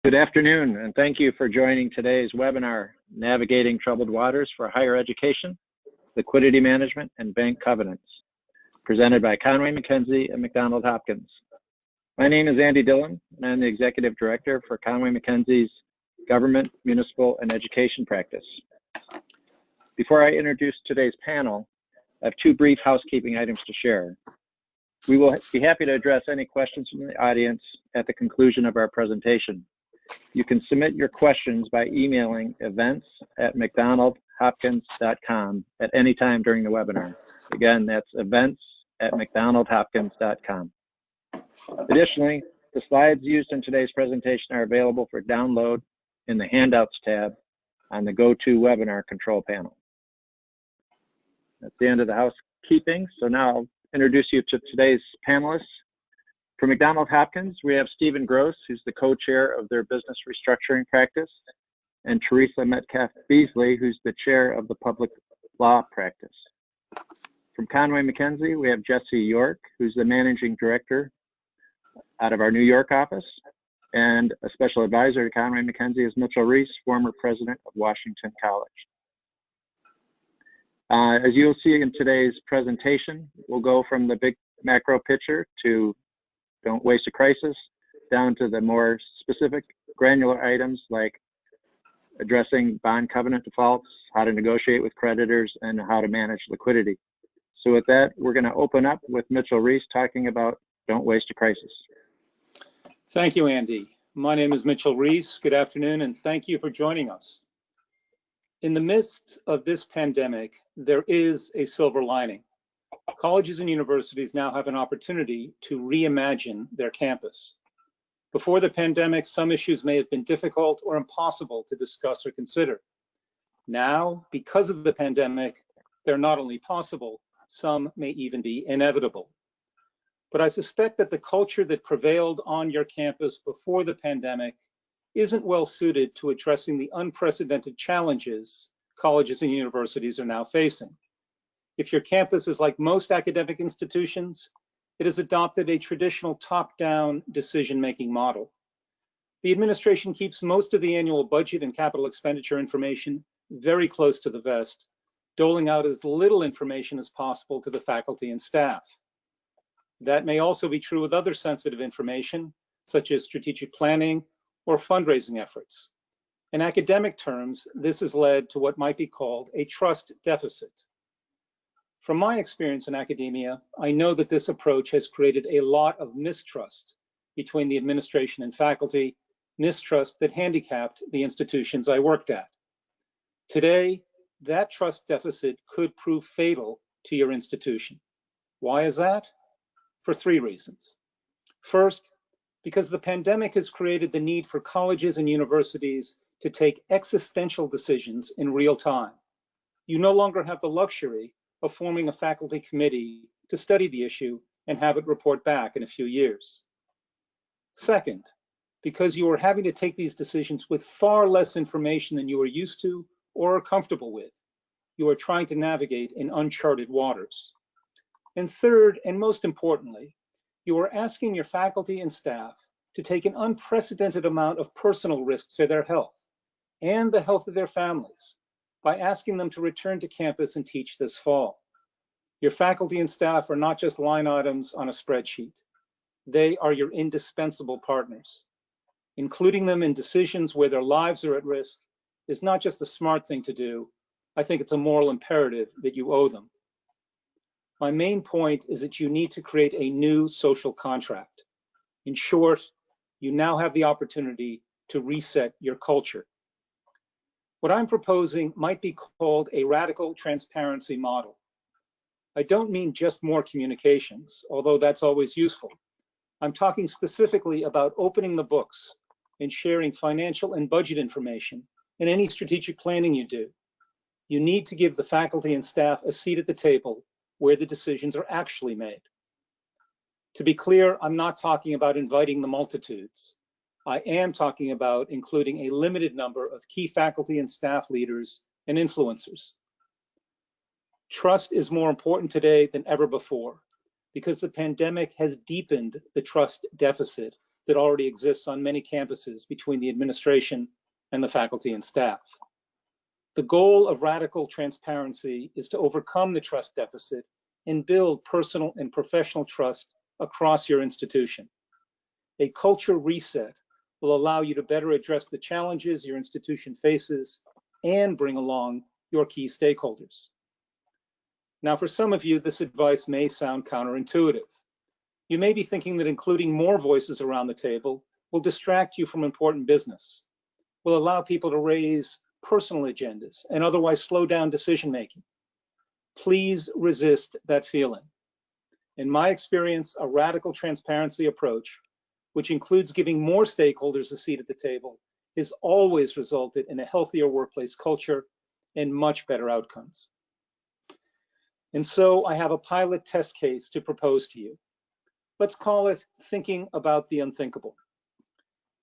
Good afternoon, and thank you for joining today's webinar, Navigating Troubled Waters for Higher Education, Liquidity Management, and Bank Covenants, presented by Conway McKenzie and McDonald Hopkins. My name is Andy Dillon, and I'm the Executive Director for Conway McKenzie's Government, Municipal, and Education Practice. Before I introduce today's panel, I have two brief housekeeping items to share. We will be happy to address any questions from the audience at the conclusion of our presentation. You can submit your questions by emailing events@mcdonaldhopkins.com at any time during the webinar. Again, that's events@mcdonaldhopkins.com. Additionally, the slides used in today's presentation are available for download in the Handouts tab on the GoToWebinar control panel. That's the end of the housekeeping. So now I'll introduce you to today's panelists. For McDonald Hopkins, we have Stephen Gross, who's the co-chair of their business restructuring practice, and Teresa Metcalf-Beasley, who's the chair of the public law practice. From Conway McKenzie, we have Jesse York, who's the managing director out of our New York office, and a special advisor to Conway McKenzie is Mitchell Reese, former president of Washington College. As you'll see in today's presentation, we'll go from the big macro picture to don't waste a crisis, down to the more specific granular items like addressing bond covenant defaults, how to negotiate with creditors, and how to manage liquidity. So with that, we're going to open up with Mitchell Reese talking about don't waste a crisis. Thank you, Andy. My name is Mitchell Reese. Good afternoon, and thank you for joining us. In the midst of this pandemic, there is a silver lining. Colleges and universities now have an opportunity to reimagine their campus. Before the pandemic, some issues may have been difficult or impossible to discuss or consider. Now, because of the pandemic, they're not only possible, some may even be inevitable. But I suspect that the culture that prevailed on your campus before the pandemic isn't well suited to addressing the unprecedented challenges colleges and universities are now facing. If your campus is like most academic institutions, it has adopted a traditional top-down decision-making model. The administration keeps most of the annual budget and capital expenditure information very close to the vest, doling out as little information as possible to the faculty and staff. That may also be true with other sensitive information, such as strategic planning or fundraising efforts. In academic terms, this has led to what might be called a trust deficit. From my experience in academia, I know that this approach has created a lot of mistrust between the administration and faculty, mistrust that handicapped the institutions I worked at. Today, that trust deficit could prove fatal to your institution. Why is that? For three reasons. First, because the pandemic has created the need for colleges and universities to take existential decisions in real time. You no longer have the luxury of forming a faculty committee to study the issue and have it report back in a few years. Second, because you are having to take these decisions with far less information than you are used to or are comfortable with, you are trying to navigate in uncharted waters. And third, and most importantly, you are asking your faculty and staff to take an unprecedented amount of personal risk to their health and the health of their families by asking them to return to campus and teach this fall. Your faculty and staff are not just line items on a spreadsheet. They are your indispensable partners. Including them in decisions where their lives are at risk is not just a smart thing to do. I think it's a moral imperative that you owe them. My main point is that you need to create a new social contract. In short, you now have the opportunity to reset your culture. What I'm proposing might be called a radical transparency model. I don't mean just more communications, although that's always useful. I'm talking specifically about opening the books and sharing financial and budget information in any strategic planning you do. You need to give the faculty and staff a seat at the table where the decisions are actually made. To be clear, I'm not talking about inviting the multitudes. I am talking about including a limited number of key faculty and staff leaders and influencers. Trust is more important today than ever before because the pandemic has deepened the trust deficit that already exists on many campuses between the administration and the faculty and staff. The goal of radical transparency is to overcome the trust deficit and build personal and professional trust across your institution. A culture reset will allow you to better address the challenges your institution faces and bring along your key stakeholders. Now, for some of you, this advice may sound counterintuitive. You may be thinking that including more voices around the table will distract you from important business, will allow people to raise personal agendas and otherwise slow down decision-making. Please resist that feeling. In my experience, a radical transparency approach, which includes giving more stakeholders a seat at the table, has always resulted in a healthier workplace culture and much better outcomes. And so I have a pilot test case to propose to you. Let's call it thinking about the unthinkable.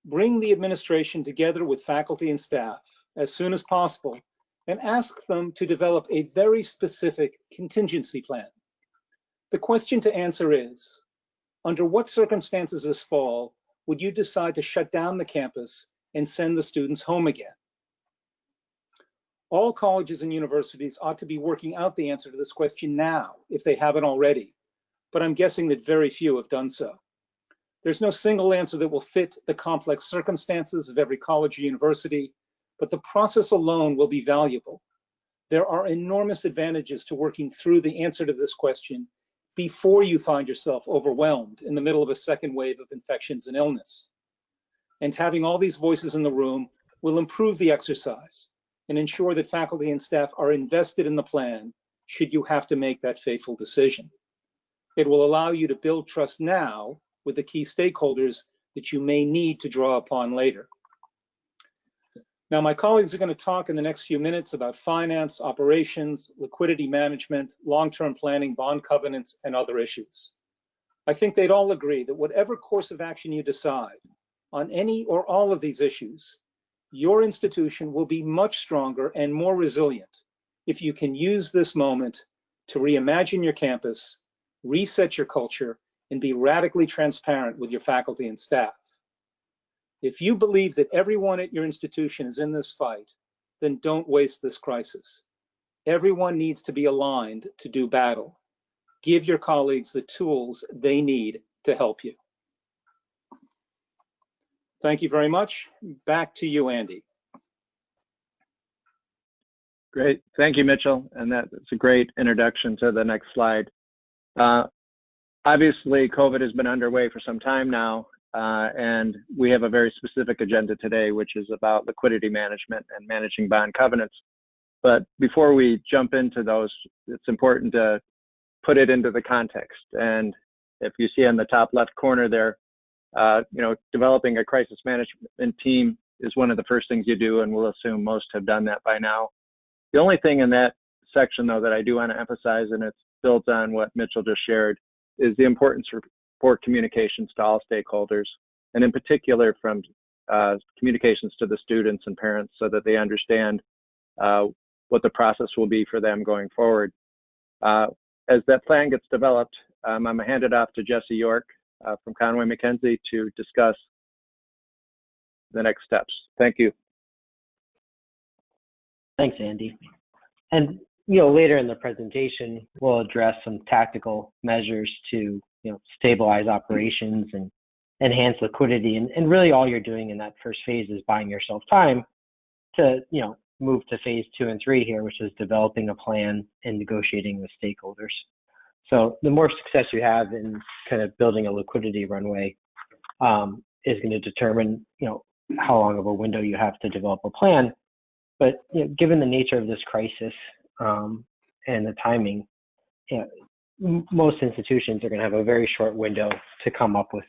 Bring the administration together with faculty and staff as soon as possible and ask them to develop a very specific contingency plan. The question to answer is, under what circumstances this fall would you decide to shut down the campus and send the students home again? All colleges and universities ought to be working out the answer to this question now, if they haven't already, but I'm guessing that very few have done so. There's no single answer that will fit the complex circumstances of every college or university, but the process alone will be valuable. There are enormous advantages to working through the answer to this question before you find yourself overwhelmed in the middle of a second wave of infections and illness. And having all these voices in the room will improve the exercise and ensure that faculty and staff are invested in the plan should you have to make that fateful decision. It will allow you to build trust now with the key stakeholders that you may need to draw upon later. Now, my colleagues are going to talk in the next few minutes about finance, operations, liquidity management, long-term planning, bond covenants, and other issues. I think they'd all agree that whatever course of action you decide on any or all of these issues, your institution will be much stronger and more resilient if you can use this moment to reimagine your campus, reset your culture, and be radically transparent with your faculty and staff. If you believe that everyone at your institution is in this fight, then don't waste this crisis. Everyone needs to be aligned to do battle. Give your colleagues the tools they need to help you. Thank you very much. Back to you, Andy. Great. Thank you, Mitchell. And that's a great introduction to the next slide. Obviously, COVID has been underway for some time now, and we have a very specific agenda today, which is about liquidity management and managing bond covenants. But before we jump into those, it's important to put it into the context. And if you see on the top left corner there, developing a crisis management team is one of the first things you do, and we'll assume most have done that by now. The only thing in that section, though, that I do want to emphasize, and it's built on what Mitchell just shared, is the importance for communications to all stakeholders, and in particular from communications to the students and parents so that they understand what the process will be for them going forward. As that plan gets developed, I'm going to hand it off to Jesse York from Conway McKenzie to discuss the next steps. Thank you. Thanks, Andy. And later in the presentation, we'll address some tactical measures to stabilize operations and enhance liquidity. And really all you're doing in that first phase is buying yourself time to move to phase 2 and 3 here, which is developing a plan and negotiating with stakeholders. So the more success you have in kind of building a liquidity runway is going to determine how long of a window you have to develop a plan. But given the nature of this crisis and the timing, most institutions are going to have a very short window to come up with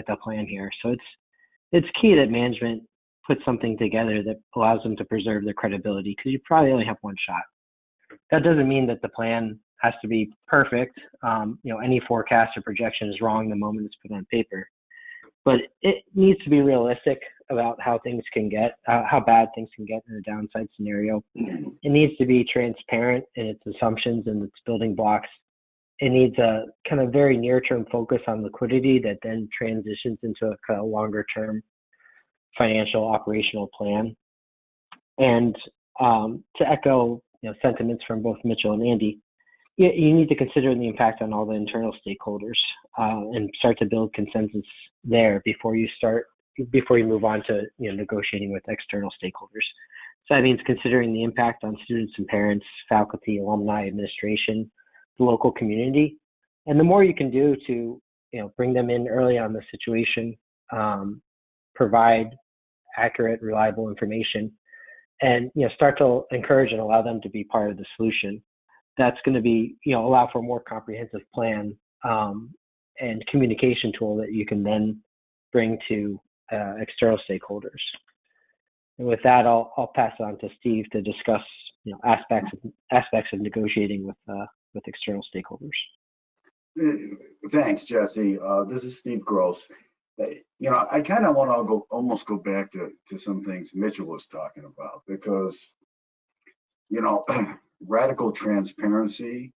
a plan here. So it's key that management puts something together that allows them to preserve their credibility, because you probably only have one shot. That doesn't mean that the plan has to be perfect. Any forecast or projection is wrong the moment it's put on paper. But it needs to be realistic about how things can get, how bad things can get in a downside scenario. It needs to be transparent in its assumptions and its building blocks. it needs a kind of very near-term focus on liquidity that then transitions into a kind of longer-term financial operational plan. And to echo sentiments from both Mitchell and Andy, you need to consider the impact on all the internal stakeholders and start to build consensus there before you move on to negotiating with external stakeholders. So that means considering the impact on students and parents, faculty, alumni, administration, the local community, and the more you can do to bring them in early on the situation, provide accurate, reliable information, and start to encourage and allow them to be part of the solution. That's going to be allow for a more comprehensive plan and communication tool that you can then bring to external stakeholders. And with that, I'll pass it on to Steve to discuss aspects of negotiating with external stakeholders. Thanks, Jesse. This is Steve Gross. I kind of want to almost go back to some things Mitchell was talking about, because radical transparency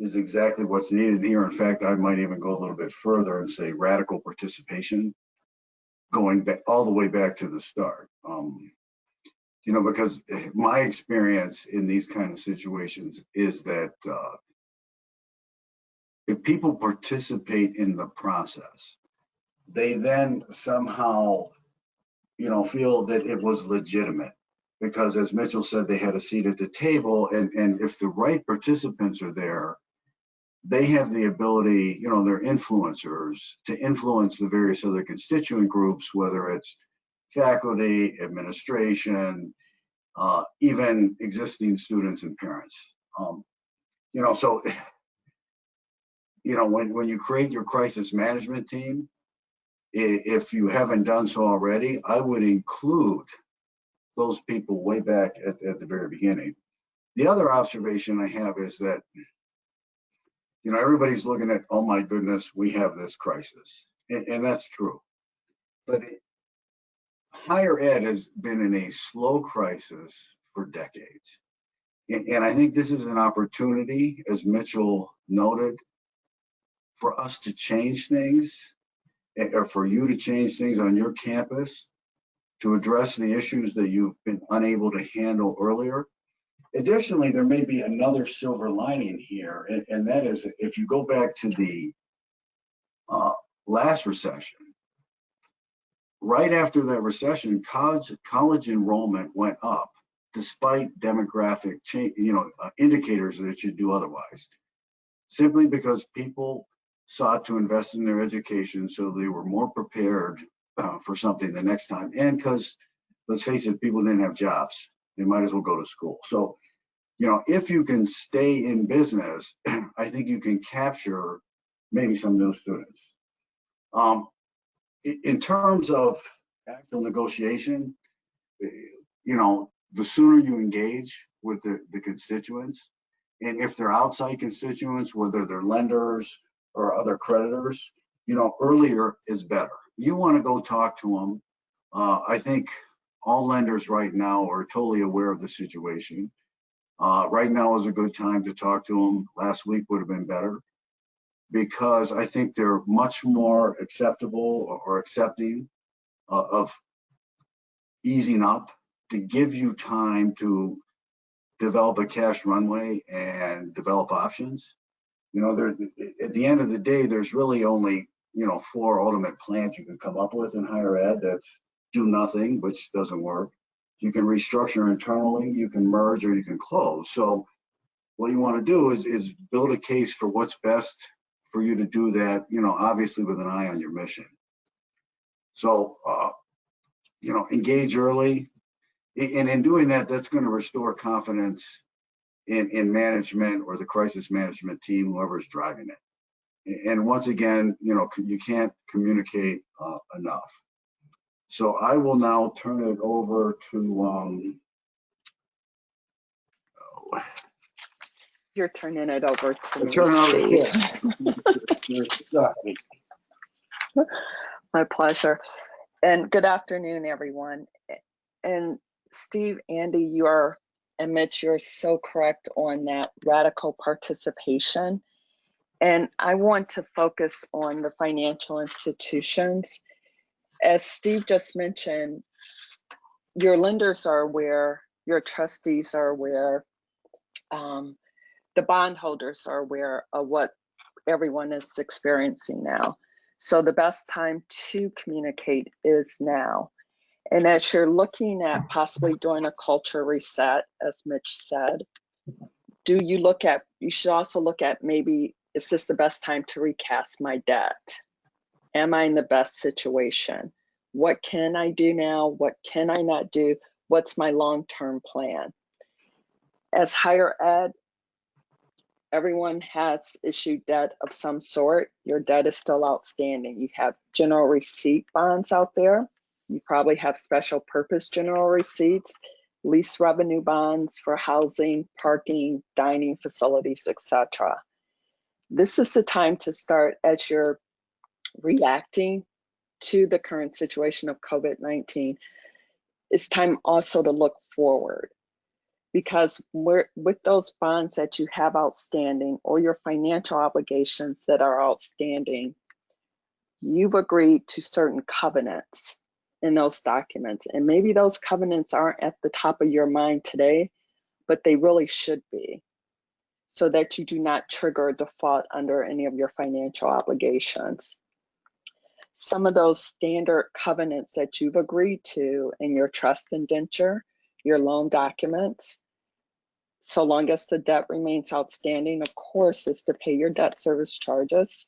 is exactly what's needed here. In fact, I might even go a little bit further and say radical participation, going back all the way back to the start. Because my experience in these kind of situations is that if people participate in the process, they then somehow, feel that it was legitimate, because as Mitchell said, they had a seat at the table, and if the right participants are there, they have the ability, they're influencers, to influence the various other constituent groups, whether it's faculty, administration, even existing students and parents. So, when you create your crisis management team, if you haven't done so already, I would include those people way back at the very beginning. The other observation I have is that, everybody's looking at, oh my goodness, we have this crisis. And that's true. But higher ed has been in a slow crisis for decades. And I think this is an opportunity, as Mitchell noted, for us to change things, or for you to change things on your campus, to address the issues that you've been unable to handle earlier. Additionally, there may be another silver lining here, and that is, if you go back to the last recession, right after that recession, college enrollment went up despite demographic change, indicators that should do otherwise, simply because people sought to invest in their education so they were more prepared for something the next time. And because, let's face it, people didn't have jobs. They might as well go to school. So, if you can stay in business, I think you can capture maybe some new students. In terms of actual negotiation, the sooner you engage with the constituents, and if they're outside constituents, whether they're lenders or other creditors, earlier is better. You want to go talk to them. I think all lenders right now are totally aware of the situation. Right now is a good time to talk to them. Last week would have been better, because I think they're much more acceptable or accepting of easing up, to give you time to develop a cash runway and develop options. At the end of the day, there's really only 4 ultimate plans you can come up with in higher ed. That's do nothing, which doesn't work. You can restructure internally, you can merge, or you can close. So what you want to do is build a case for what's best for you to do that, obviously with an eye on your mission. So, engage early. And in doing that, that's going to restore confidence in management or the crisis management team, whoever's driving it. And once again, you can't communicate enough. So I will now turn it over to. You're turning it over to me, Steve. My pleasure. And good afternoon, everyone. And Steve, Andy, and Mitch, you're so correct on that radical participation. And I want to focus on the financial institutions. As Steve just mentioned, your lenders are aware, your trustees are aware, the bondholders are aware of what everyone is experiencing now. So the best time to communicate is now. And as you're looking at possibly doing a culture reset, as Mitch said, you should also look at maybe, is this the best time to recast my debt? Am I in the best situation? What can I do now? What can I not do? What's my long-term plan? As higher ed, everyone has issued debt of some sort. Your debt is still outstanding. You have general receipt bonds out there. You probably have special purpose general receipts, lease revenue bonds for housing, parking, dining facilities, etc. This is the time to start, as you're reacting to the current situation of COVID-19. It's time also to look forward, because with those bonds that you have outstanding or your financial obligations that are outstanding, you've agreed to certain covenants in those documents. And maybe those covenants aren't at the top of your mind today, but they really should be, so that you do not trigger a default under any of your financial obligations. Some of those standard covenants that you've agreed to in your trust indenture, your loan documents, so long as the debt remains outstanding, of course, is to pay your debt service charges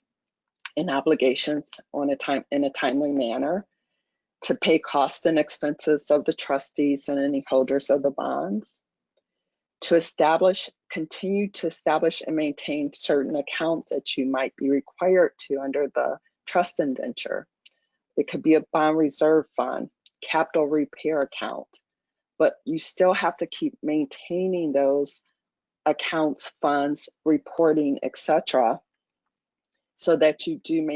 and obligations in a timely manner, to pay costs and expenses of the trustees and any holders of the bonds, to continue to establish and maintain certain accounts that you might be required to under the trust indenture. It could be a bond reserve fund, capital repair account, but you still have to keep maintaining those accounts, funds, reporting, etc., so that you do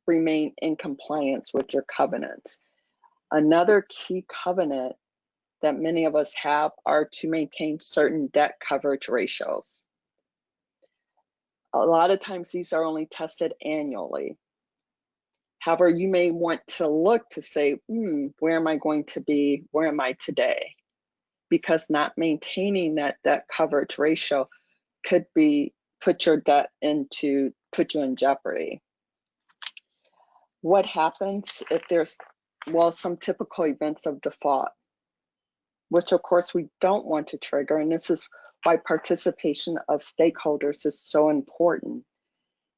remain in compliance with your covenants. Another key covenant that many of us have are to maintain certain debt coverage ratios. A lot of times these are only tested annually. However, you may want to look to say, where am I going to be? Where am I today? Because not maintaining that debt coverage ratio could put you in jeopardy. What happens if there's, some typical events of default, which of course we don't want to trigger, and this is why participation of stakeholders is so important.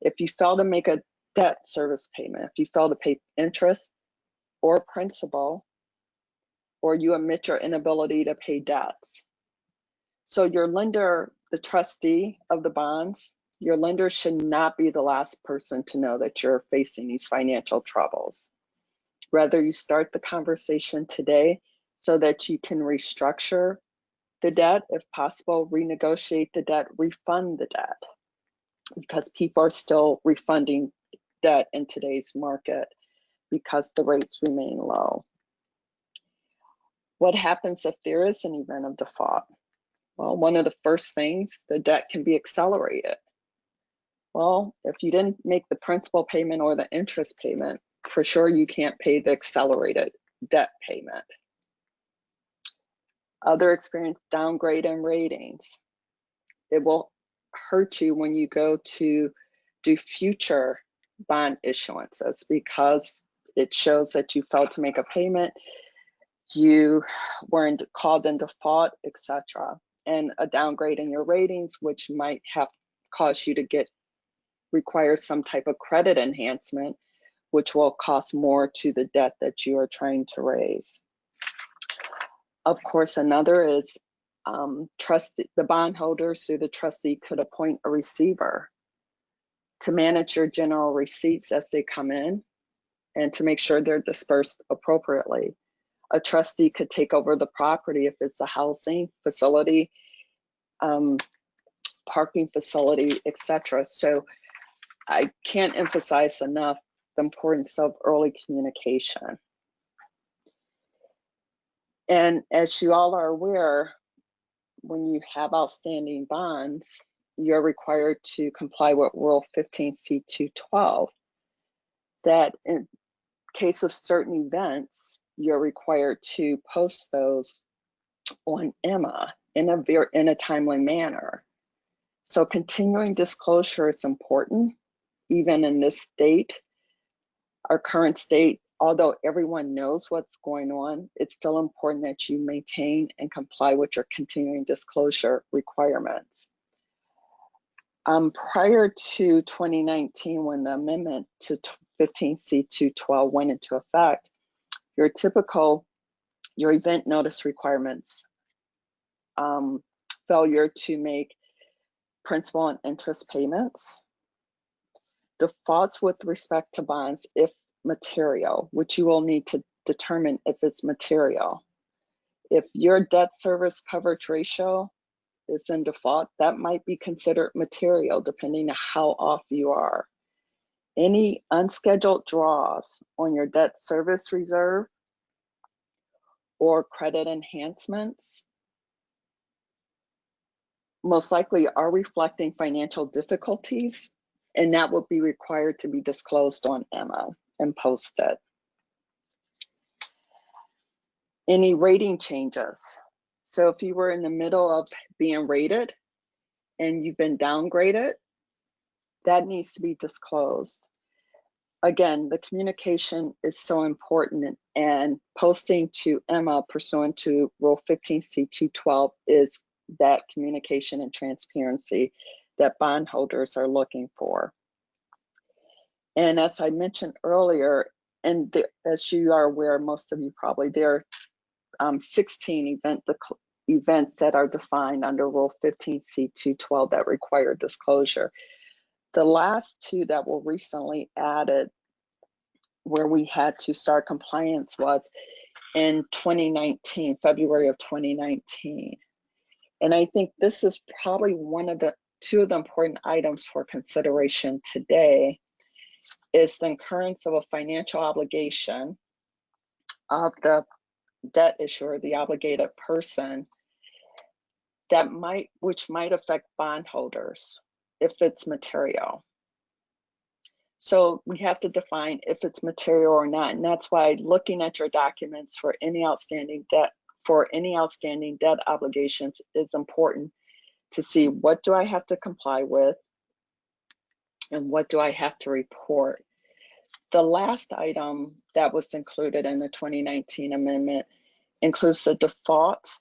If you fail to make a debt service payment, if you fail to pay interest or principal, or you admit your inability to pay debts. So your lender, the trustee of the bonds, your lender should not be the last person to know that you're facing these financial troubles. Rather, you start the conversation today so that you can restructure the debt, if possible, renegotiate the debt, refund the debt, because people are still refunding debt in today's market because the rates remain low. What happens if there is an event of default? Well, one of the first things, the debt can be accelerated. Well, if you didn't make the principal payment or the interest payment, for sure you can't pay the accelerated debt payment. Other experience, downgrade in ratings. It will hurt you when you go to do future bond issuances, because it shows that you failed to make a payment, you weren't called in default, etc. And a downgrade in your ratings, which might have caused you to require some type of credit enhancement, which will cost more to the debt that you are trying to raise. Of course, another is the bondholders through the trustee could appoint a receiver to manage your general receipts as they come in and to make sure they're dispersed appropriately. A trustee could take over the property if it's a housing facility, parking facility, etc. So I can't emphasize enough the importance of early communication. And as you all are aware, when you have outstanding bonds, you're required to comply with Rule 15C212, that in case of certain events, you're required to post those on Emma in a timely manner. So continuing disclosure is important, even in this state, our current state. Although everyone knows what's going on, it's still important that you maintain and comply with your continuing disclosure requirements. Prior to 2019, when the amendment to 15C212 went into effect, your event notice requirements, failure to make principal and interest payments, defaults with respect to bonds if material, which you will need to determine if it's material. If your debt service coverage ratio is in default, that might be considered material depending on how off you are. Any unscheduled draws on your debt service reserve or credit enhancements most likely are reflecting financial difficulties, and that will be required to be disclosed on Emma and posted. Any rating changes. So if you were in the middle of being rated and you've been downgraded, that needs to be disclosed. Again, the communication is so important, and posting to Emma pursuant to Rule 15C212 is that communication and transparency that bondholders are looking for. And as I mentioned earlier, and as you are aware, most of you probably, there are 16 events that are defined under Rule 15C212 that require disclosure. The last two that were recently added where we had to start compliance was in 2019, February of 2019. And I think this is probably two of the important items for consideration today is the incurrence of a financial obligation of the debt issuer, the obligated person, which might affect bondholders if it's material. So we have to define if it's material or not, and that's why looking at your documents for any outstanding debt obligations is important to see what do I have to comply with and what do I have to report. The last item that was included in the 2019 amendment includes the default,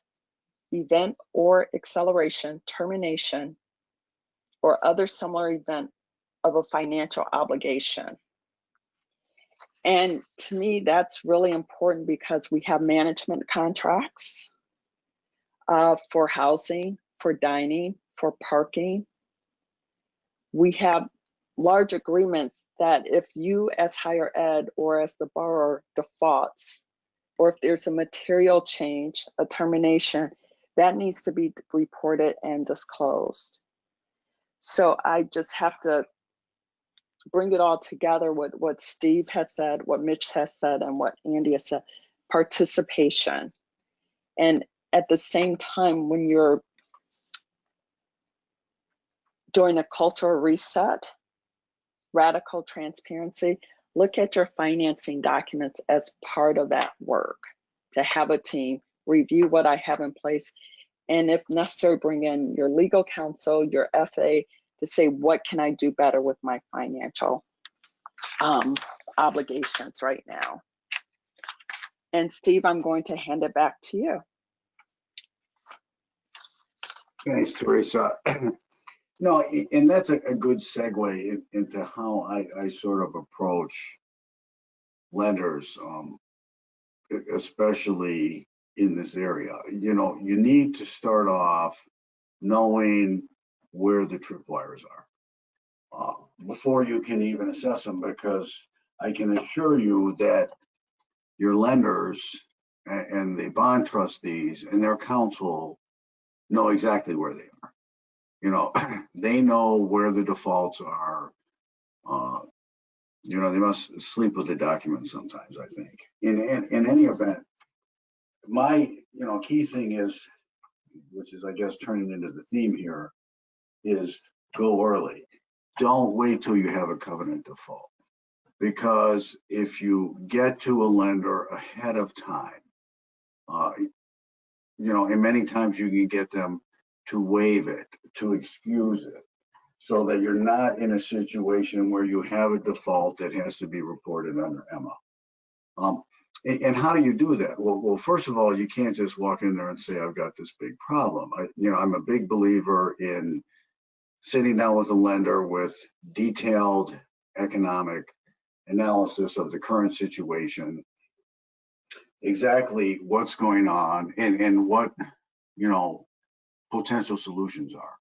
event or acceleration, termination, or other similar event of a financial obligation. And to me, that's really important because we have management contracts for housing, for dining, for parking. We have large agreements that if you as higher ed or as the borrower defaults, or if there's a material change, a termination, that needs to be reported and disclosed. So I just have to bring it all together with what Steve has said, what Mitch has said, and what Andy has said, participation. And at the same time, when you're doing a cultural reset, radical transparency, look at your financing documents as part of that work, to have a team, review what I have in place, and if necessary, bring in your legal counsel, your FA, to say, what can I do better with my financial obligations right now? And Steve, I'm going to hand it back to you. Thanks, Teresa. No, and that's a good segue into how I sort of approach lenders, especially in this area. You know, you need to start off knowing where the tripwires are before you can even assess them, because I can assure you that your lenders and the bond trustees and their counsel know exactly where they are. You know, they know where the defaults are. You know, they must sleep with the documents sometimes, I think. In any event, my key thing is, which is I guess turning into the theme here, is go early. Don't wait till you have a covenant default, because if you get to a lender ahead of time, and many times you can get them to waive it, to excuse it, so that you're not in a situation where you have a default that has to be reported under EMA. And how do you do that? Well, first of all, you can't just walk in there and say, I've got this big problem. I'm a big believer in sitting down with a lender with detailed economic analysis of the current situation, exactly what's going on, and what, potential solutions are.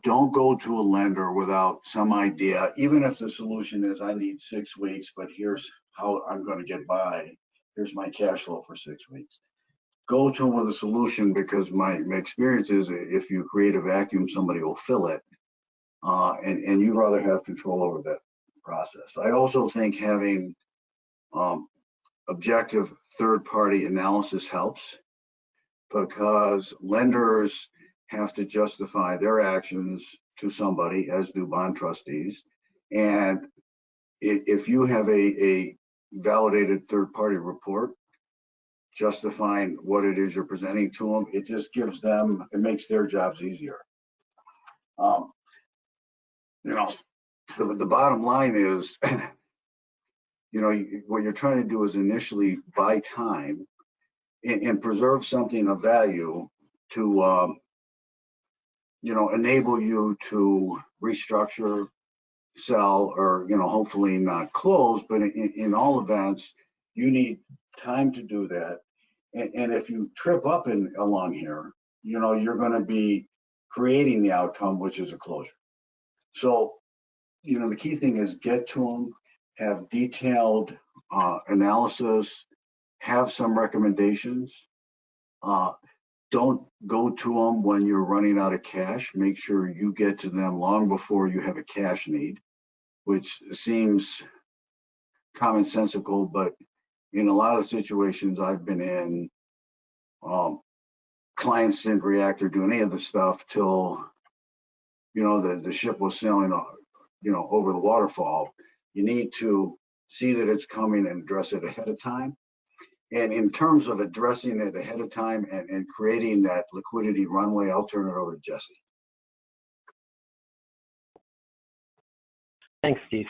Don't go to a lender without some idea, even if the solution is I need 6 weeks, but here's how I'm going to get by. Here's my cash flow for 6 weeks. Go to them with a solution, because my experience is if you create a vacuum, somebody will fill it. And you'd rather have control over that process. I also think having objective third-party analysis helps, because lenders have to justify their actions to somebody, as do bond trustees. And if you have a validated third-party report justifying what it is you're presenting to them, it just gives them, it makes their jobs easier. The bottom line is, what you're trying to do is initially buy time and preserve something of value to, enable you to restructure, sell, or, hopefully not close. But in all events, you need time to do that. And if you trip up along here, you're going to be creating the outcome, which is a closure. So, the key thing is get to them, have detailed analysis, have some recommendations. Don't go to them when you're running out of cash. Make sure you get to them long before you have a cash need, which seems commonsensical, but in a lot of situations I've been in, clients didn't react or do any of the stuff till, the ship was sailing, over the waterfall. You need to see that it's coming and address it ahead of time. And in terms of addressing it ahead of time and creating that liquidity runway, I'll turn it over to Jesse. Thanks, Steve.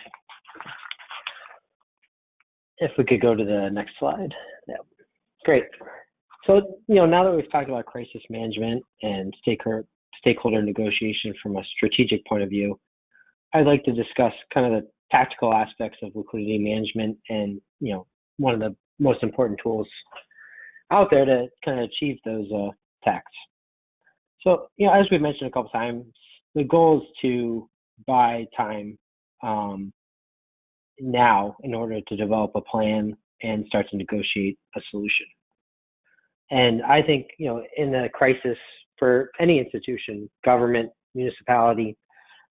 If we could go to the next slide. Yeah, great. So, now that we've talked about crisis management and stakeholder negotiation from a strategic point of view, I'd like to discuss kind of the tactical aspects of liquidity management and, one of the most important tools out there to kind of achieve those tasks. So, as we mentioned a couple times, the goal is to buy time now in order to develop a plan and start to negotiate a solution. And I think, in the crisis for any institution, government, municipality,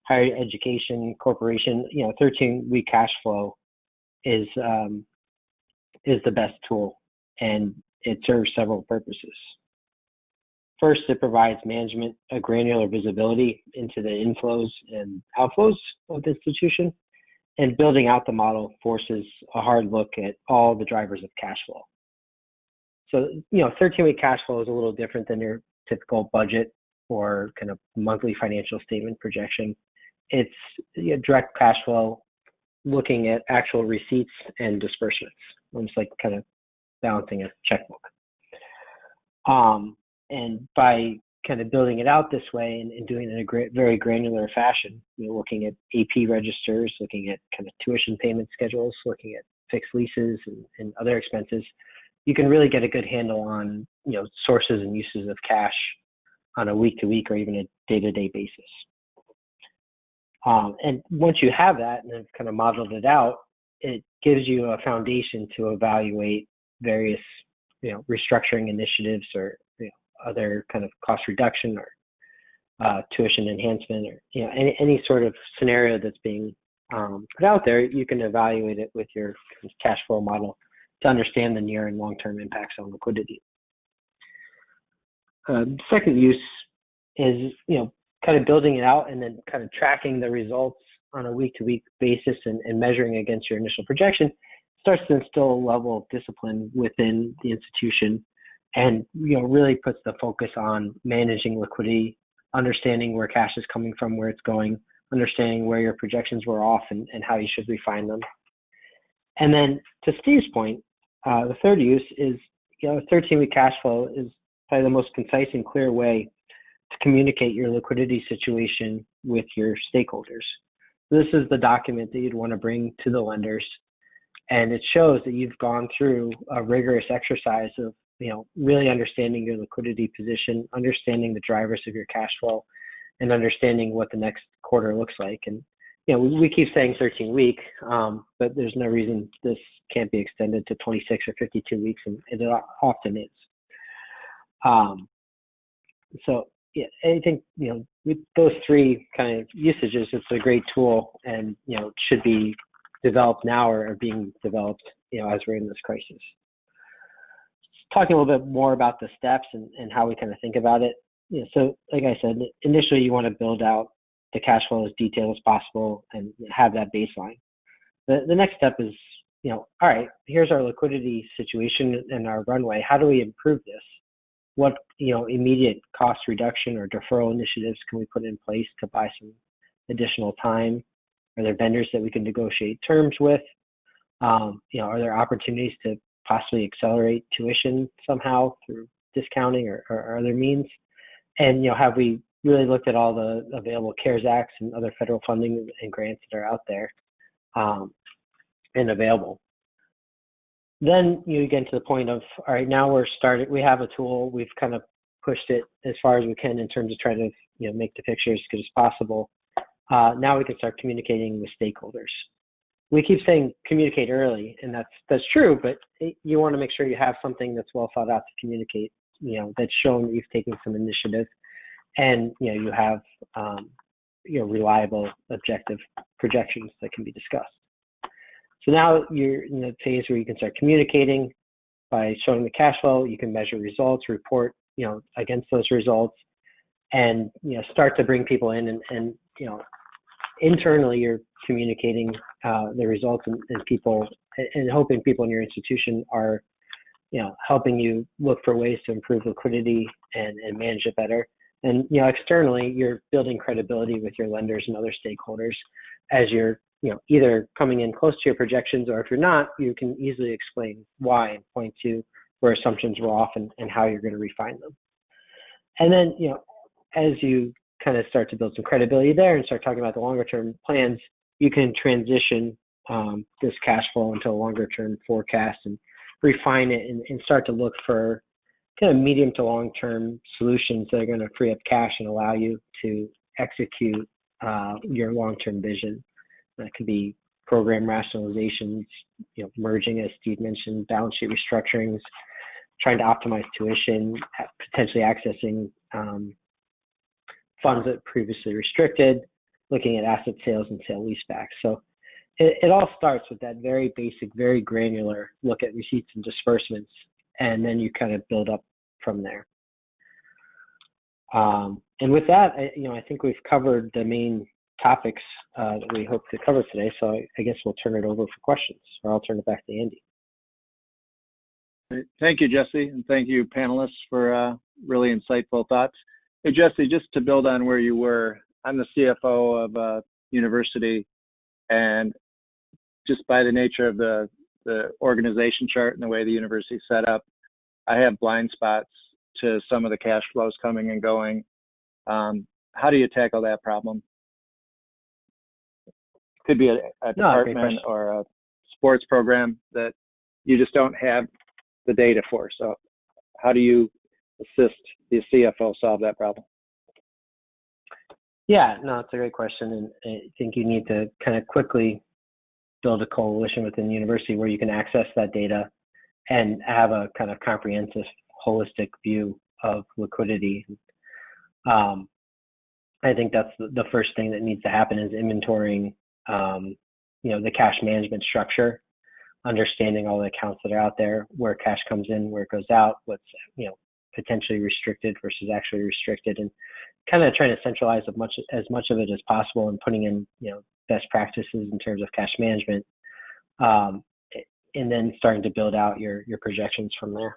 higher education, corporation, 13-week cash flow is the best tool, and it serves several purposes. First, it provides management a granular visibility into the inflows and outflows of the institution, and building out the model forces a hard look at all the drivers of cash flow. So, 13-week cash flow is a little different than your typical budget or kind of monthly financial statement projection. It's direct cash flow, looking at actual receipts and disbursements, almost like kind of balancing a checkbook. And by kind of building it out this way and doing it in a very granular fashion, looking at AP registers, looking at kind of tuition payment schedules, looking at fixed leases and other expenses, you can really get a good handle on, sources and uses of cash on a week-to-week or even a day-to-day basis. And once you have that and have kind of modeled it out, it gives you a foundation to evaluate various, restructuring initiatives or other kind of cost reduction or tuition enhancement or any sort of scenario that's being put out there. You can evaluate it with your cash flow model to understand the near and long-term impacts on liquidity. Second use is kind of building it out and then kind of tracking the results on a week-to-week basis and measuring against your initial projection starts to instill a level of discipline within the institution, and really puts the focus on managing liquidity, understanding where cash is coming from, where it's going, understanding where your projections were off and how you should refine them. And then to Steve's point, the third use is, a 13-week cash flow is probably the most concise and clear way to communicate your liquidity situation with your stakeholders. This is the document that you'd want to bring to the lenders, and it shows that you've gone through a rigorous exercise of really understanding your liquidity position, understanding the drivers of your cash flow, and understanding what the next quarter looks like. And we keep saying 13-week, but there's no reason this can't be extended to 26 or 52 weeks, and it often is. So yeah, I think with those three kind of usages, it's a great tool, and should be developed now or are being developed as we're in this crisis. Talking a little bit more about the steps and how we kind of think about it. So like I said, initially you want to build out the cash flow as detailed as possible and have that baseline. The next step is, all right, here's our liquidity situation and our runway. How do we improve this? What immediate cost reduction or deferral initiatives can we put in place to buy some additional time? Are there vendors that we can negotiate terms with? Are there opportunities to possibly accelerate tuition somehow through discounting or other means? And have we really looked at all the available CARES Acts and other federal funding and grants that are out there and available? Then you get to the point of, all right, now we have a tool, we've kind of pushed it as far as we can in terms of trying to make the picture as good as possible. Now we can start communicating with stakeholders. We keep saying communicate early, and that's true, but you want to make sure you have something that's well thought out to communicate, that's shown that you've taken some initiative, and you have reliable, objective projections that can be discussed. So now you're in the phase where you can start communicating by showing the cash flow. You can measure results, report against those results, and start to bring people in and internally you're communicating the results and people, and hoping people in your institution are helping you look for ways to improve liquidity and manage it better. And externally you're building credibility with your lenders and other stakeholders as you're either coming in close to your projections, or if you're not, you can easily explain why and point to where assumptions were off and how you're going to refine them. And then as you kind of start to build some credibility there and start talking about the longer term plans, you can transition this cash flow into a longer term forecast and refine it and start to look for kind of medium to long term solutions that are going to free up cash and allow you to execute your long term vision. That could be program rationalizations, merging, as Steve mentioned, balance sheet restructurings, trying to optimize tuition, potentially accessing funds that previously restricted, looking at asset sales and sale leasebacks. So it all starts with that very basic, very granular look at receipts and disbursements, and then you kind of build up from there. And with that, I think we've covered the main topics that we hope to cover today. So I guess we'll turn it over for questions, or I'll turn it back to Andy. Thank you, Jesse, and thank you, panelists, for really insightful thoughts. Hey, Jesse, just to build on where you were, I'm the CFO of a university, and just by the nature of the organization chart and the way the university is set up, I have blind spots to some of the cash flows coming and going. How do you tackle that problem? Could be a department or a sports program that you just don't have the data for. So how do you assist the CFO solve that problem? Yeah, no, it's a great question. And I think you need to kind of quickly build a coalition within the university where you can access that data and have a kind of comprehensive, holistic view of liquidity. I think that's the first thing that needs to happen is inventorying, the cash management structure, understanding all the accounts that are out there, where cash comes in, where it goes out, what's, potentially restricted versus actually restricted, and kind of trying to centralize as much of it as possible and putting in, best practices in terms of cash management, and then starting to build out your projections from there.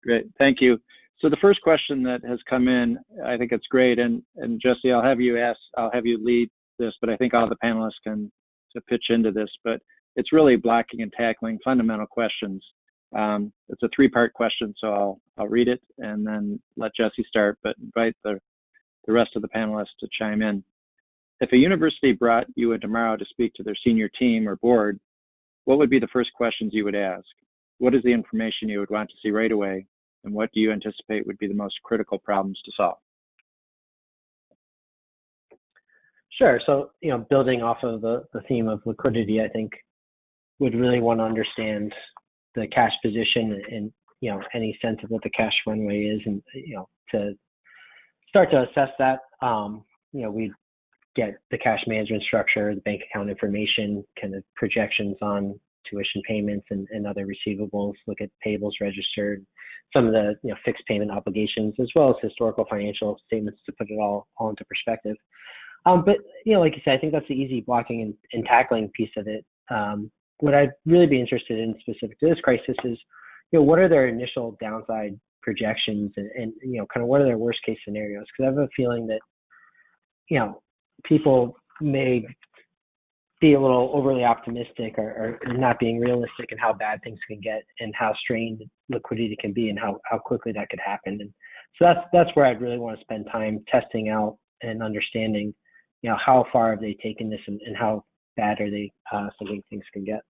Great, thank you. So the first question that has come in, I think it's great, and Jesse, I'll have you lead this, but I think all the panelists can to pitch into this, but it's really blocking and tackling fundamental questions. It's a three-part question, so I'll read it and then let Jesse start, but invite the rest of the panelists to chime in. If a university brought you in tomorrow to speak to their senior team or board, what would be the first questions you would ask? What is the information you would want to see right away? And what do you anticipate would be the most critical problems to solve? Sure. So, building off of the theme of liquidity, I think would really want to understand the cash position and, any sense of what the cash runway is, and, to start to assess that, we'd get the cash management structure, the bank account information, kind of projections on tuition payments and other receivables, look at payables registered, some of the fixed payment obligations, as well as historical financial statements to put it all into perspective. But like you said, I think that's the easy blocking and tackling piece of it. What I'd really be interested in specific to this crisis is, what are their initial downside projections and kind of what are their worst case scenarios? Because I have a feeling that, people may be a little overly optimistic or not being realistic in how bad things can get and how strained liquidity can be and how quickly that could happen. And so that's where I'd really want to spend time testing out and understanding, how far have they taken this and how bad are they thinking things can get.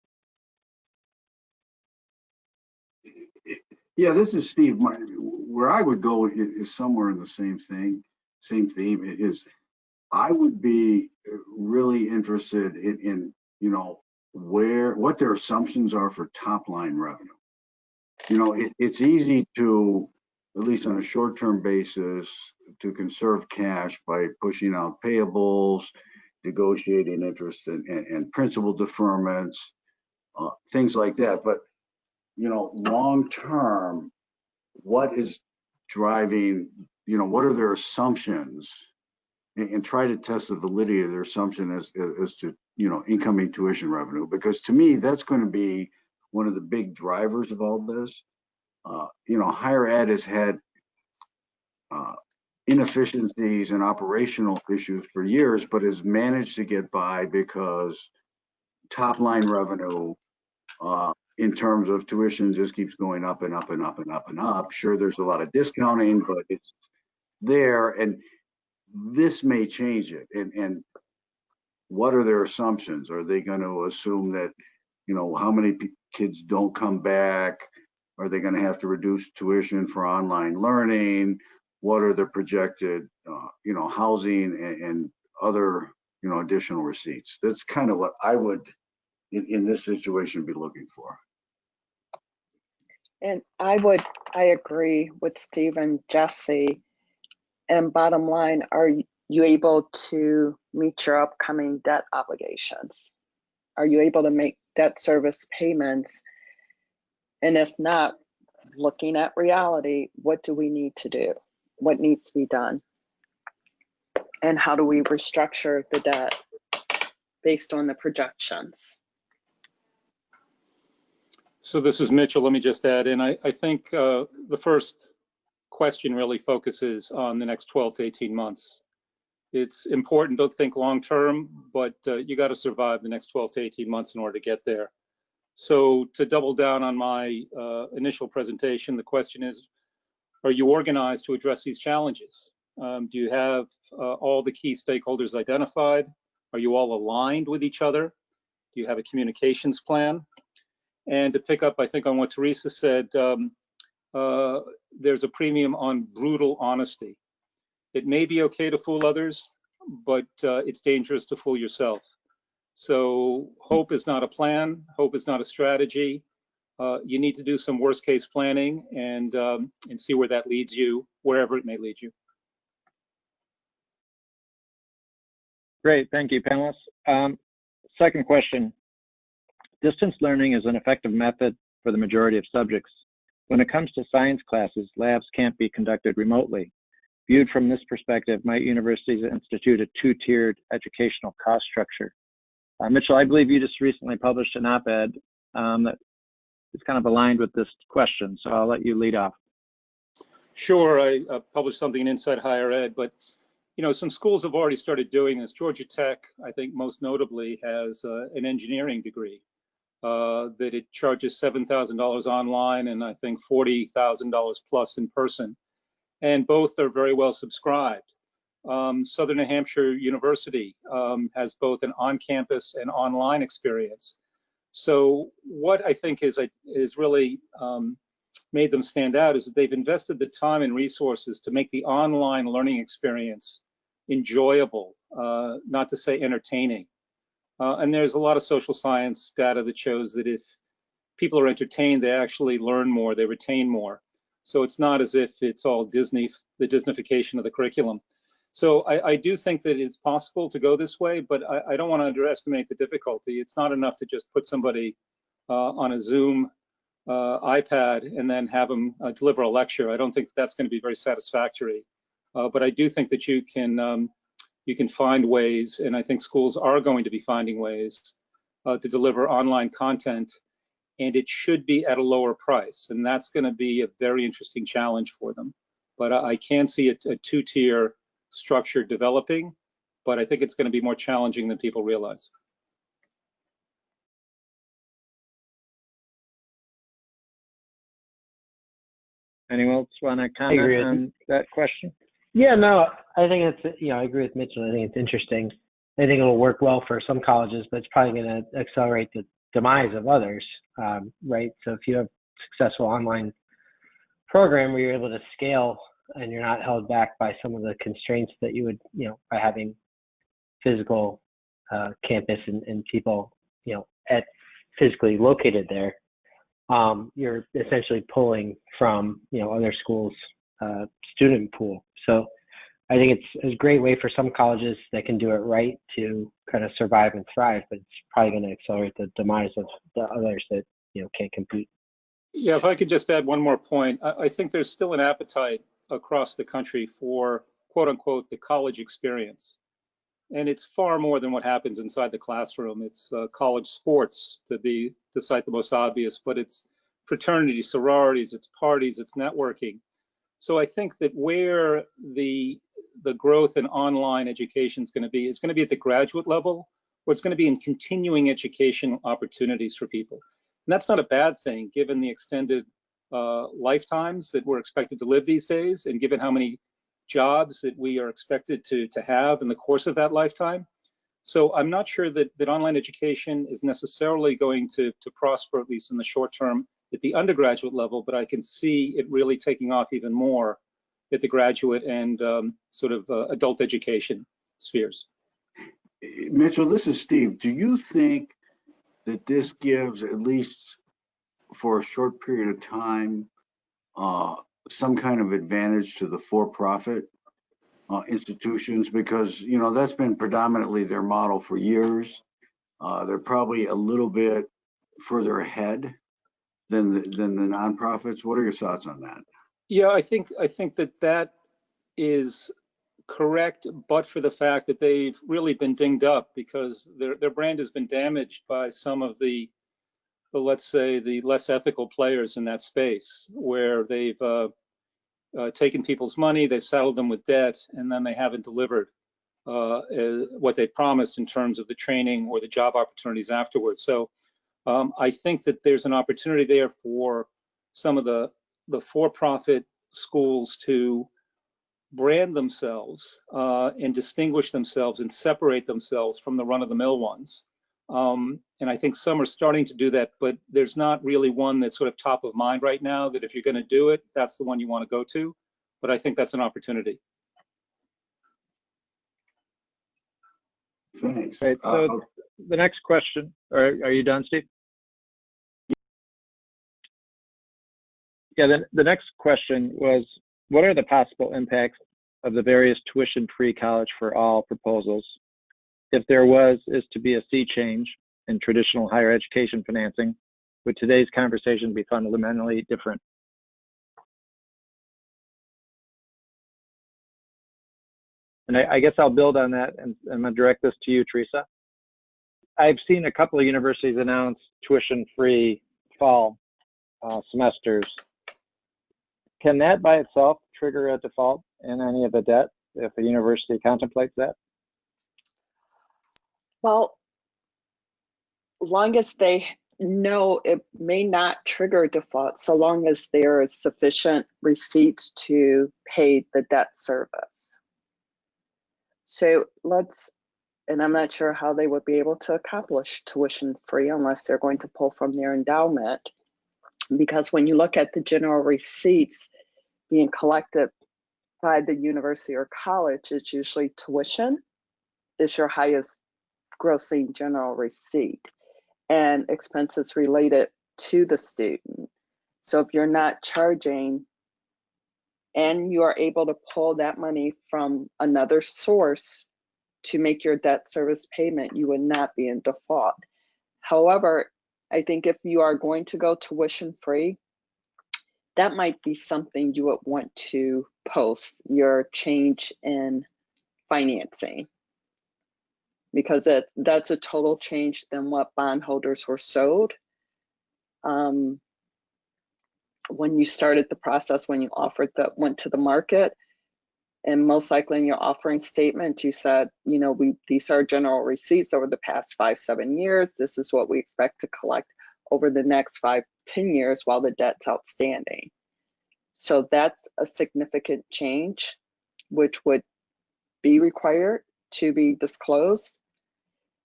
Yeah, this is Steve. Where I would go is somewhere in the same theme. It is, I would be really interested in what their assumptions are for top line revenue. It's easy to, at least on a short-term basis, to conserve cash by pushing out payables, negotiating interest and principal deferments, things like that. But long term, what is driving? What are their assumptions? And try to test the validity of their assumption as to incoming tuition revenue, because to me that's going to be one of the big drivers of all this. Higher ed has had inefficiencies and operational issues for years, but has managed to get by because top line revenue in terms of tuition just keeps going up and up and up and up and up. Sure, there's a lot of discounting, but it's there, and this may change it. And what are their assumptions? Are they going to assume that, how many kids don't come back? Are they going to have to reduce tuition for online learning? What are the projected, housing and other, additional receipts? That's kind of what I would, in this situation, be looking for. And I agree with Steve and Jesse. And bottom line, are you able to meet your upcoming debt obligations? Are you able to make debt service payments? And if not, looking at reality, what do we need to do? What needs to be done? And how do we restructure the debt based on the projections? So this is Mitchell. Let me just add in. I think the first question really focuses on the next 12 to 18 months. It's important to think long term, but you got to survive the next 12 to 18 months in order to get there. So to double down on my initial presentation, the question is, are you organized to address these challenges? Do you have all the key stakeholders identified? Are you all aligned with each other? Do you have a communications plan? And to pick up, I think, on what Teresa said, there's a premium on brutal honesty. It may be okay to fool others, but it's dangerous to fool yourself. So hope is not a plan. Hope is not a strategy. You need to do some worst case planning and see where that leads you, wherever it may lead you. Great, thank you, panelists. Second question. Distance learning is an effective method for the majority of subjects, When it comes to science classes, labs can't be conducted remotely. Viewed from this perspective, might universities institute a two-tiered educational cost structure? Mitchell, I believe you just recently published an op-ed that is kind of aligned with this question, so I'll let you lead off. Sure, I published something in Inside Higher Ed, but some schools have already started doing this. Georgia Tech, I think most notably, has an engineering degree that it charges $7,000 online and I think $40,000 plus in person, and both are very well subscribed. Southern New Hampshire University has both an on-campus and online experience. So what I think is really made them stand out is that they've invested the time and resources to make the online learning experience enjoyable, not to say entertaining. And there's a lot of social science data that shows that if people are entertained, they actually learn more, they retain more. So it's not as if it's all the Disneyfication of the curriculum. So I do think that it's possible to go this way, but I don't want to underestimate the difficulty. It's not enough to just put somebody on a Zoom iPad and then have them deliver a lecture. I don't think that's going to be very satisfactory. But I do think that you can find ways, and I think schools are going to be finding ways to deliver online content, and it should be at a lower price. And that's going to be a very interesting challenge for them. But I can see a two-tier structure developing, but I think it's going to be more challenging than people realize. Anyone else want to comment on that question? Yeah, no, I think it's, I agree with Mitchell. I think it's interesting. I think it'll work well for some colleges, but it's probably going to accelerate the demise of others, right? So if you have a successful online program where you're able to scale and you're not held back by some of the constraints that you would, by having physical campus and people, at physically located there, you're essentially pulling from, other schools' student pool. So I think it's a great way for some colleges that can do it right to kind of survive and thrive, but it's probably going to accelerate the demise of the others that, can't compete. Yeah, if I could just add one more point, I think there's still an appetite across the country for quote unquote the college experience. And it's far more than what happens inside the classroom. It's college sports, to cite the most obvious, but it's fraternities, sororities, it's parties, it's networking. So I think that where the growth in online education is going to be at the graduate level, or it's going to be in continuing education opportunities for people. And that's not a bad thing, given the extended lifetimes that we're expected to live these days, and given how many jobs that we are expected to have in the course of that lifetime. So I'm not sure that online education is necessarily going to prosper, at least in the short term, at the undergraduate level, but I can see it really taking off even more at the graduate and adult education spheres. Mitchell, this is Steve. Do you think that this gives, at least for a short period of time, some kind of advantage to the for-profit institutions? Because that's been predominantly their model for years. They're probably a little bit further ahead than the nonprofits. What are your thoughts on that? Yeah, I think that is correct, but for the fact that they've really been dinged up because their brand has been damaged by some of the let's say the less ethical players in that space, where they've taken people's money, they've saddled them with debt, and then they haven't delivered what they promised in terms of the training or the job opportunities afterwards. So I think that there's an opportunity there for some of the for-profit schools to brand themselves and distinguish themselves and separate themselves from the run-of-the-mill ones. And I think some are starting to do that, but there's not really one that's sort of top of mind right now that if you're going to do it, that's the one you want to go to. But I think that's an opportunity. Thanks. Right, so the next question, are you done, Steve? Yeah, the next question was, what are the possible impacts of the various tuition-free college for all proposals? If there is to be a sea change in traditional higher education financing, would today's conversation be fundamentally different? And I guess I'll build on that, and I'm going to direct this to you, Teresa. I've seen a couple of universities announce tuition-free fall semesters. Can that by itself trigger a default in any of the debt if a university contemplates that? Well, long as they know it may not trigger default, so long as there is sufficient receipts to pay the debt service. So and I'm not sure how they would be able to accomplish tuition free unless they're going to pull from their endowment. Because when you look at the general receipts being collected by the university or college, it's usually tuition is your highest grossing general receipt and expenses related to the student. So if you're not charging and you are able to pull that money from another source to make your debt service payment, you would not be in default. However, I think if you are going to go tuition free, that might be something you would want to post your change in financing, because that's a total change than what bondholders were sold. When you started the process, when you went to the market, and most likely in your offering statement, you said, these are general receipts over the past 5-7 years. This is what we expect to collect over the next 5-10 years while the debt's outstanding. So that's a significant change, which would be required to be disclosed.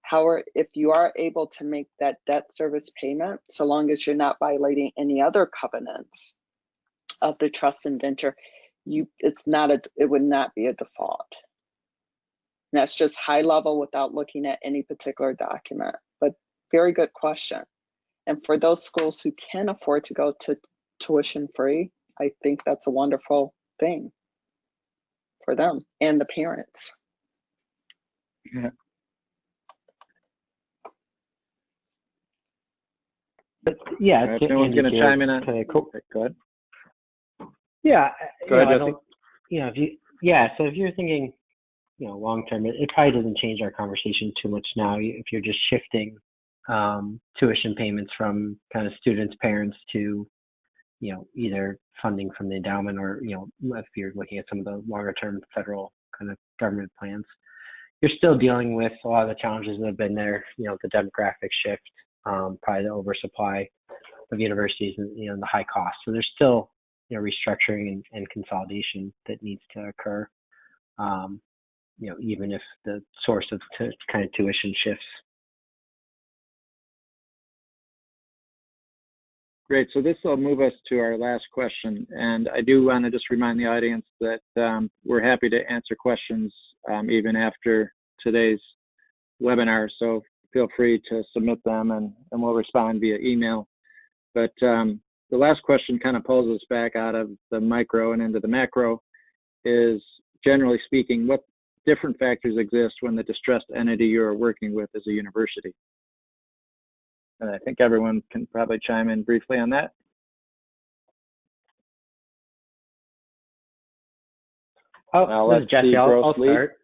However, if you are able to make that debt service payment, so long as you're not violating any other covenants of the trust indenture, it would not be a default. And that's just high level without looking at any particular document, but very good question. And for those schools who can afford to go to tuition free, I think that's a wonderful thing for them and the parents. Yeah. But yeah, Right, no one's going to chime in on. Go ahead. Yeah, Go ahead, Jesse. So if you're thinking, long term, it probably doesn't change our conversation too much now. If you're just shifting tuition payments from kind of students' parents to, either funding from the endowment or, if you're looking at some of the longer term federal kind of government plans, you're still dealing with a lot of the challenges that have been there. The demographic shift, probably the oversupply of universities, and the high cost. So there's still restructuring and consolidation that needs to occur. Even if the source of kind of tuition shifts. Great. So this will move us to our last question. And I do want to just remind the audience that we're happy to answer questions even after today's webinar. So feel free to submit them and we'll respond via email. But the last question kind of pulls us back out of the micro and into the macro is, generally speaking, what different factors exist when the distressed entity you're working with is a university? And I think everyone can probably chime in briefly on that. This is Jesse. I'll start.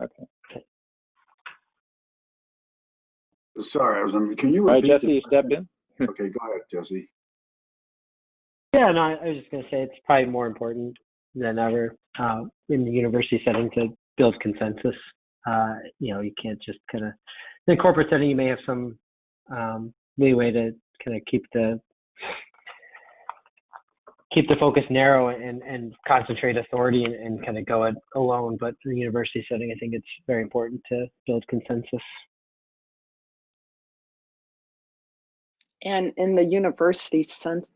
Okay. Sorry, can you All repeat? right, Jesse, step in. Okay, go ahead, Jesse. Yeah, no, I was just going to say it's probably more important than ever in the university setting to build consensus. You can't just kind of, in a corporate setting, you may have some leeway to kind of keep the focus narrow and concentrate authority and kind of go it alone. But in the university setting, I think it's very important to build consensus. And in the university sense,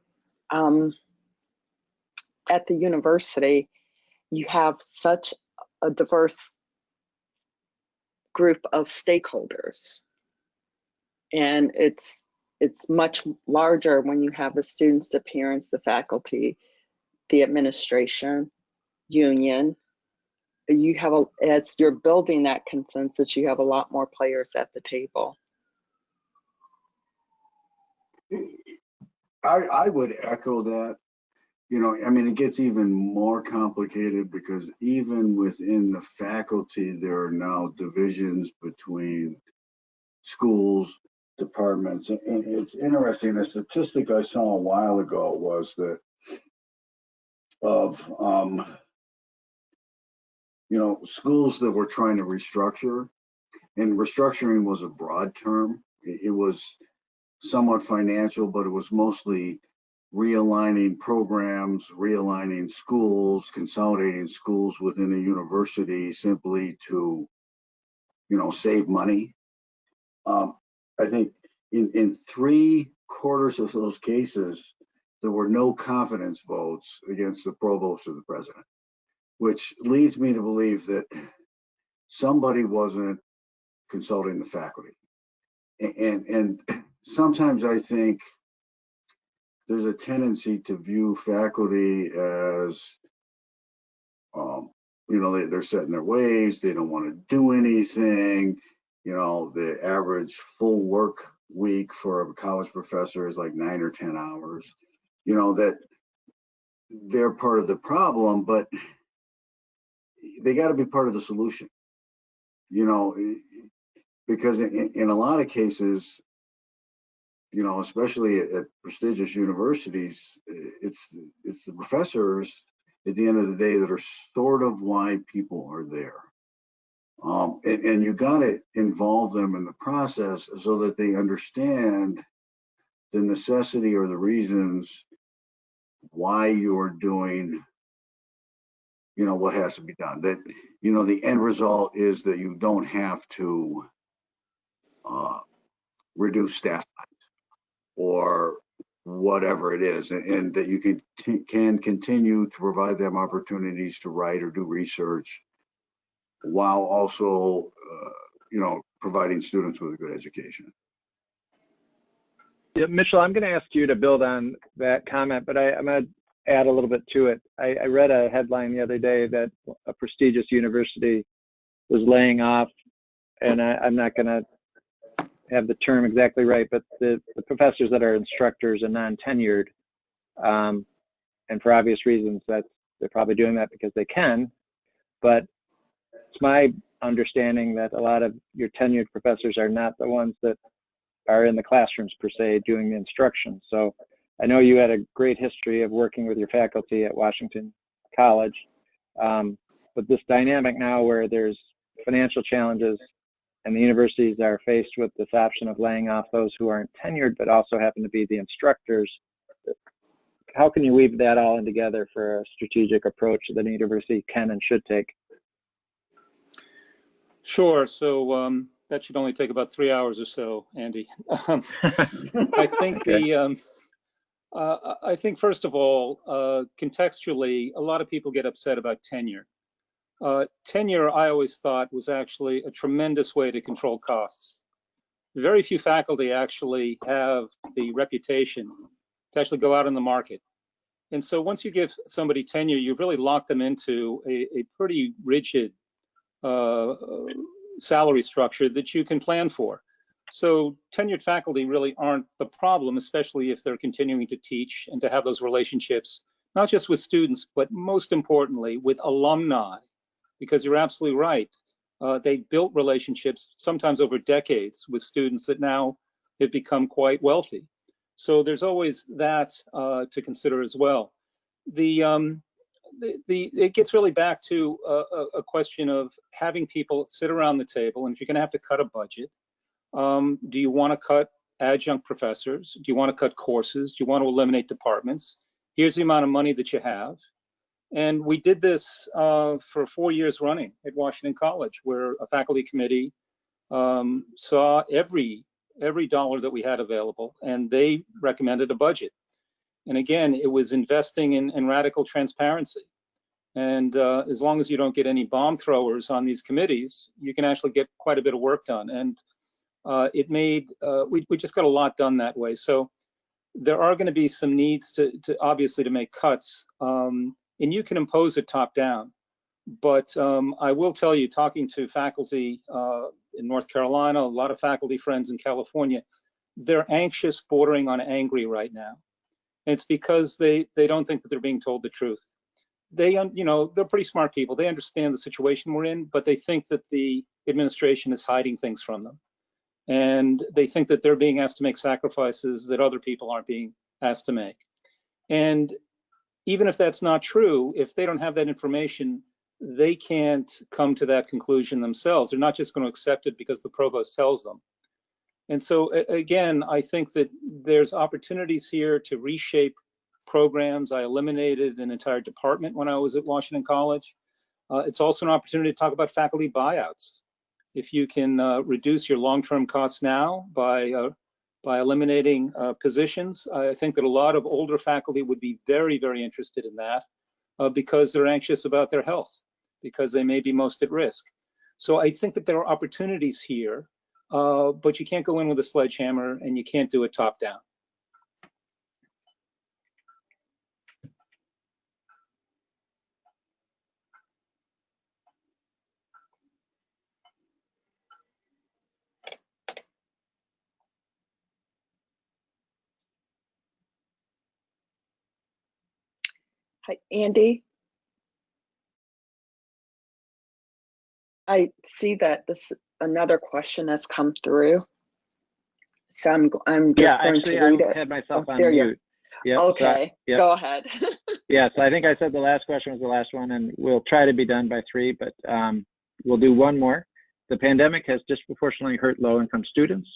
at the university, you have such a diverse group of stakeholders, and it's much larger when you have the students, the parents, the faculty, the administration, union. You have as you're building that consensus, you have a lot more players at the table. I would echo that. You know, I mean, it gets even more complicated because even within the faculty, there are now divisions between schools, departments. And it's interesting. A statistic I saw a while ago was that of, you know, schools that were trying to restructure, and restructuring was a broad term. It was somewhat financial, but it was mostly realigning programs, realigning schools, consolidating schools within a university simply to, you know, save money. I think in 3/4 of those cases, there were no confidence votes against the provost or the president, which leads me to believe that somebody wasn't consulting the faculty. And sometimes I think there's a tendency to view faculty as, you know, they're set in their ways, they don't want to do anything. You know, the average full work week for a college professor is like 9 or 10 hours. You know, that they're part of the problem, but they got to be part of the solution. You know, because in a lot of cases, you know, especially at prestigious universities, it's the professors at the end of the day that are sort of why people are there. And you got to involve them in the process so that they understand the necessity or the reasons why you're doing, you know, what has to be done. That, you know, the end result is that you don't have to reduce staff or whatever it is, and that you can continue to provide them opportunities to write or do research while also, you know, providing students with a good education. Yeah, Mitchell, I'm going to ask you to build on that comment, but I'm going to add a little bit to it. I read a headline the other day that a prestigious university was laying off, and I'm not going to have the term exactly right, but the professors that are instructors and non-tenured, and for obvious reasons, that they're probably doing that because they can, but it's my understanding that a lot of your tenured professors are not the ones that are in the classrooms per se doing the instruction. So I know you had a great history of working with your faculty at Washington College, but this dynamic now where there's financial challenges and the universities are faced with this option of laying off those who aren't tenured but also happen to be the instructors, how can you weave that all in together for a strategic approach that a university can and should take? Sure. So that should only take about 3 hours or so, Andy. I think Okay. I think first of all, contextually, a lot of people get upset about tenure. Tenure, I always thought, was actually a tremendous way to control costs. Very few faculty actually have the reputation to actually go out in the market. And so once you give somebody tenure, you've really locked them into a pretty rigid salary structure that you can plan for. So tenured faculty really aren't the problem, especially if they're continuing to teach and to have those relationships, not just with students, but most importantly with alumni, because you're absolutely right. They built relationships sometimes over decades with students that now have become quite wealthy. So there's always that to consider as well. It gets really back to a question of having people sit around the table, and if you're going to have to cut a budget, do you want to cut adjunct professors? Do you want to cut courses? Do you want to eliminate departments? Here's the amount of money that you have. And we did this for 4 years running at Washington College, where a faculty committee saw every dollar that we had available, and they recommended a budget. And again, it was investing in radical transparency. And as long as you don't get any bomb throwers on these committees, you can actually get quite a bit of work done. And it made, we just got a lot done that way. So there are going to be some needs to obviously to make cuts, and you can impose it top down. But I will tell you, talking to faculty in North Carolina, a lot of faculty friends in California, they're anxious, bordering on angry right now. And it's because they don't think that they're being told the truth. They, they're pretty smart people. They understand the situation we're in, but they think that the administration is hiding things from them. And they think that they're being asked to make sacrifices that other people aren't being asked to make. And even if that's not true, if they don't have that information, they can't come to that conclusion themselves. They're not just going to accept it because the provost tells them. And so again, I think that there's opportunities here to reshape programs. I eliminated an entire department when I was at Washington College. It's also an opportunity to talk about faculty buyouts. If you can reduce your long-term costs now by eliminating positions, I think that a lot of older faculty would be very, very interested in that because they're anxious about their health, because they may be most at risk. So I think that there are opportunities here, but you can't go in with a sledgehammer and you can't do it top down. Hi, Andy. I see that another question has come through, so I'm just going to read it. I had myself on there mute. Yep, okay, yep. Go ahead. Yeah, so I think I said the last question was the last one, and we'll try to be done by 3, but we'll do one more. The pandemic has disproportionately hurt low-income students.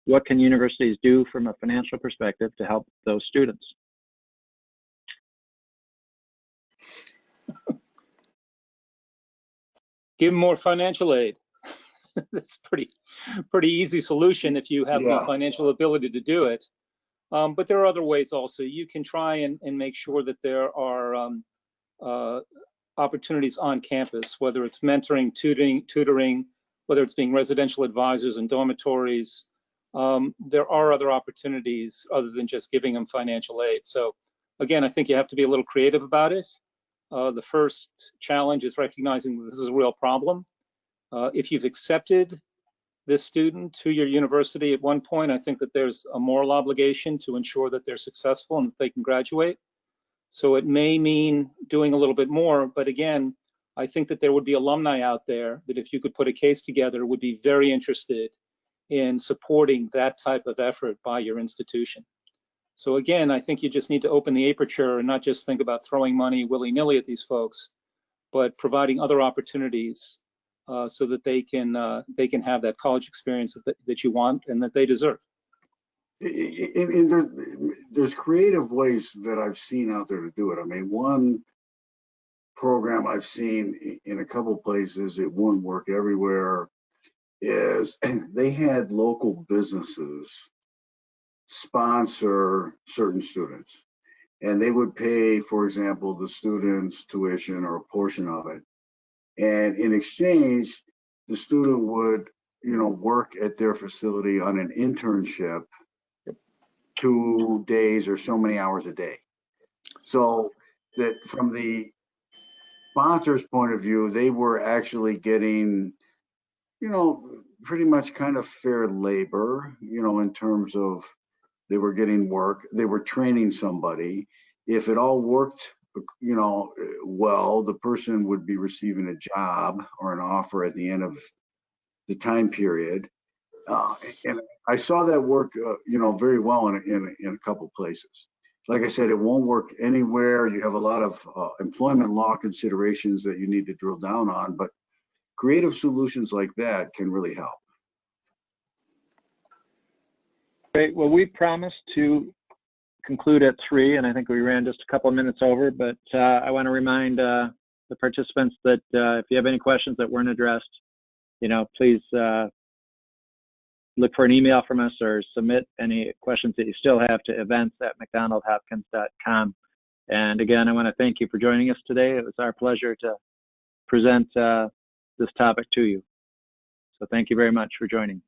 What can universities do from a financial perspective to help those students? Give them more financial aid. That's pretty easy solution if you have the financial ability to do it. But there are other ways also. You can try and make sure that there are opportunities on campus, whether it's mentoring, tutoring, whether it's being residential advisors in dormitories. There are other opportunities other than just giving them financial aid. So again, I think you have to be a little creative about it. The first challenge is recognizing that this is a real problem. If you've accepted this student to your university at one point, I think that there's a moral obligation to ensure that they're successful and that they can graduate. So it may mean doing a little bit more, but again, I think that there would be alumni out there that if you could put a case together would be very interested in supporting that type of effort by your institution. So again, I think you just need to open the aperture and not just think about throwing money willy-nilly at these folks, but providing other opportunities so that they can have that college experience that you want and that they deserve. There's creative ways that I've seen out there to do it. I mean, one program I've seen in a couple places, it won't work everywhere, is they had local businesses sponsor certain students, and they would pay, for example, the student's tuition or a portion of it, and in exchange the student would work at their facility on an internship 2 days or so many hours a day, so that from the sponsor's point of view they were actually getting pretty much kind of fair labor, in terms of they were getting work, they were training somebody. If it all worked, well, the person would be receiving a job or an offer at the end of the time period. And I saw that work, very well in a couple places. Like I said, it won't work anywhere. You have a lot of employment law considerations that you need to drill down on, but creative solutions like that can really help. Great. Well, we promised to conclude at 3, and I think we ran just a couple of minutes over, but I want to remind the participants that if you have any questions that weren't addressed, please look for an email from us or submit any questions that you still have to events@mcdonaldhopkins.com. And again, I want to thank you for joining us today. It was our pleasure to present this topic to you. So thank you very much for joining.